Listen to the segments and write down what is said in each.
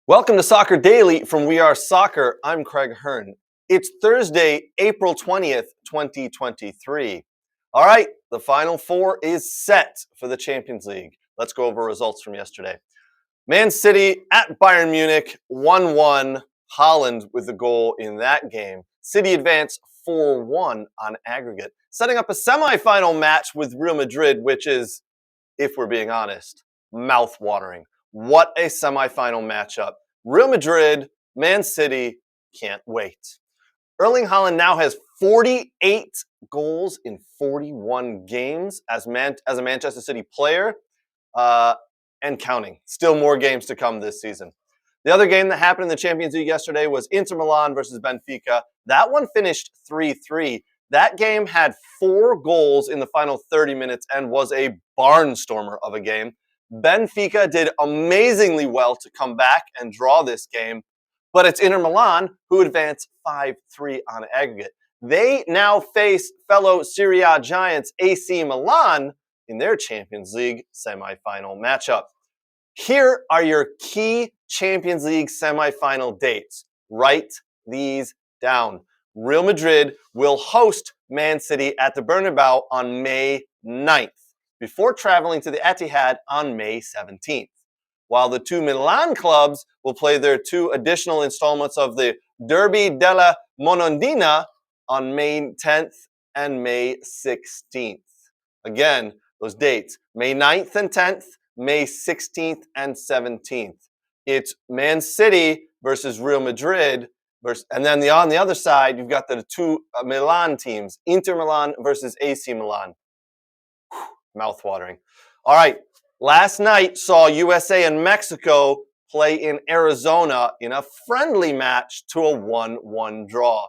Welcome to Soccer Daily from We Are Soccer. I'm Craig Hearn. It's Thursday, April 20th, 2023. All right, the Final Four is set for the Champions League. Let's go over results from yesterday. Man City at Bayern Munich, 1-1. Haaland with the goal in that game. City advanced 4-1 on aggregate, setting up a semifinal match with Real Madrid, which is, if we're being honest, mouth-watering. What a semifinal matchup. Real Madrid, Man City, can't wait. Erling Haaland now has 48 goals in 41 games as a Manchester City player and counting. Still more games to come this season. The other game that happened in the Champions League yesterday was Inter Milan versus Benfica. That one finished 3-3. That game had 4 goals in the final 30 minutes and was a barnstormer of a game. Benfica did amazingly well to come back and draw this game, but it's Inter Milan who advanced 5-3 on aggregate. They now face fellow Serie A giants AC Milan in their Champions League semifinal matchup. Here are your key Champions League semifinal dates. Write these down. Real Madrid will host Man City at the Bernabeu on May 9th, before traveling to the Etihad on May 17th. While the two Milan clubs will play their 2 additional installments of the Derby della Monondina on May 10th and May 16th. Again, those dates, May 9th and 10th, May 16th and 17th. It's Man City versus Real Madrid. And then on the other side, you've got the 2 Milan teams, Inter Milan versus AC Milan. Mouth-watering. All right, last night saw USA and Mexico play in Arizona in a friendly match to a 1-1 draw.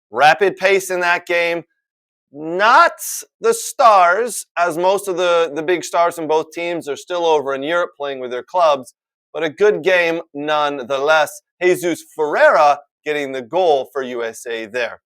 Rapid pace in that game. Not the stars, as most of the big stars in both teams are still over in Europe playing with their clubs, but a good game nonetheless. Jesus Ferreira getting the goal for USA there.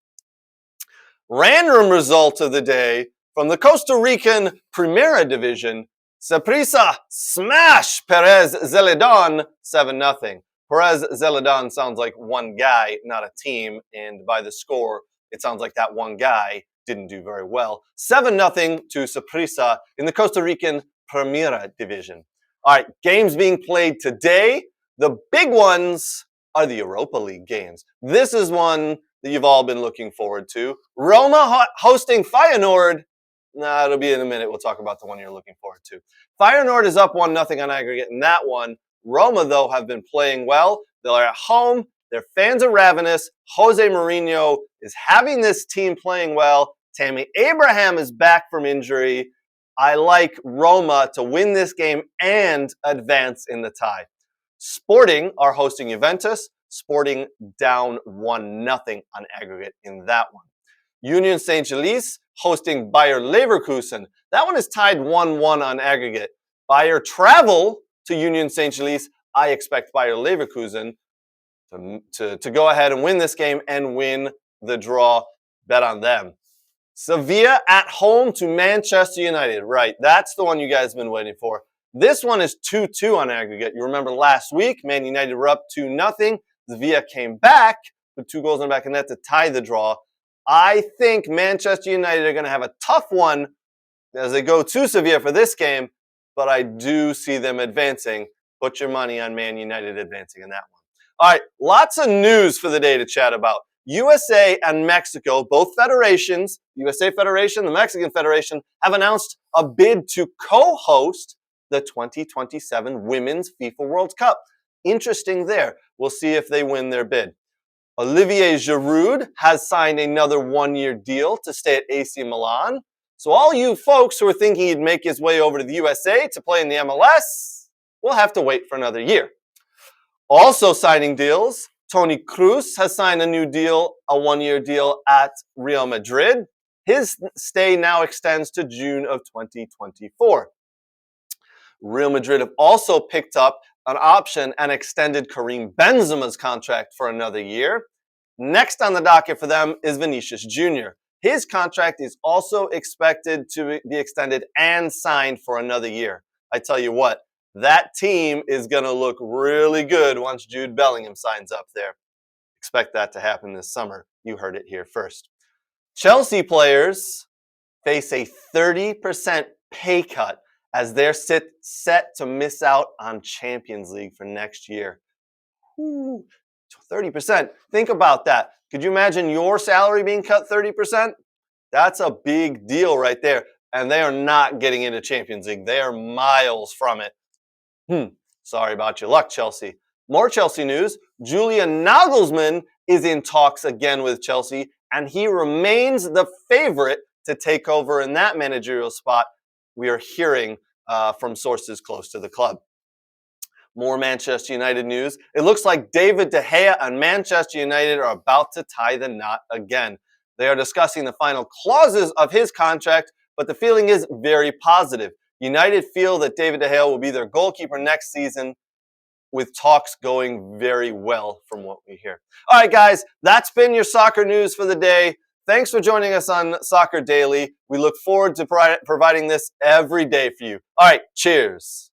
Random result of the day from the Costa Rican Primera Division. Saprissa smash Perez Zeledon 7-0. Perez Zeledon sounds like one guy, not a team, and by the score, it sounds like that one guy didn't do very well. 7-0 to Saprissa in the Costa Rican Primera Division. All right, games being played today. The big ones are the Europa League games. This is one that you've all been looking forward to. Roma hosting Feyenoord. It'll be in a minute. We'll talk about the one you're looking forward to. Feyenoord is up 1-0 on aggregate in that one. Roma, though, have been playing well. They're at home. Their fans are ravenous. Jose Mourinho is having this team playing well. Tammy Abraham is back from injury. I like Roma to win this game and advance in the tie. Sporting are hosting Juventus. Sporting down 1-0 on aggregate in that one. Union Saint-Gilloise hosting Bayer Leverkusen. That one is tied 1-1 on aggregate. Bayer travel to Union Saint-Gilloise. I expect Bayer Leverkusen to go ahead and win this game and win the draw. Bet on them. Sevilla at home to Manchester United. Right, that's the one you guys have been waiting for. This one is 2-2 on aggregate. You remember last week, Man United were up 2-0. Sevilla came back with 2 goals in the back of net to tie the draw. I think Manchester United are going to have a tough one as they go to Sevilla for this game, but I do see them advancing. Put your money on Man United advancing in that one. All right, lots of news for the day to chat about. USA and Mexico, both federations, USA Federation, the Mexican Federation, have announced a bid to co-host the 2027 Women's FIFA World Cup. Interesting there. We'll see if they win their bid. Olivier Giroud has signed another 1-year deal to stay at AC Milan. So all you folks who are thinking he'd make his way over to the USA to play in the MLS, we'll have to wait for another year. Also signing deals, Toni Kroos has signed a new deal, a 1-year deal at Real Madrid. His stay now extends to June of 2024. Real Madrid have also picked up an option and extended Karim Benzema's contract for another year. Next on the docket for them is Vinicius Jr. His contract is also expected to be extended and signed for another year. I tell you what, That team is going to look really good once Jude Bellingham signs up there. Expect that to happen this summer. You heard it here first. Chelsea players face a 30% pay cut as they're set to miss out on Champions League for next year. Ooh, 30%. Think about that. Could you imagine your salary being cut 30%? That's a big deal right there. And they are not getting into Champions League. They are miles from it. Sorry about your luck, Chelsea. More Chelsea news. Julian Nagelsmann is in talks again with Chelsea, and he remains the favorite to take over in that managerial spot. We are hearing from sources close to the club. More Manchester United news. It looks like David De Gea and Manchester United are about to tie the knot again. They are discussing the final clauses of his contract, but the feeling is very positive. United feel that David De Gea will be their goalkeeper next season, with talks going very well from what we hear. All right, guys, that's been your soccer news for the day. Thanks for joining us on Soccer Daily. We look forward to providing this every day for you. All right, cheers.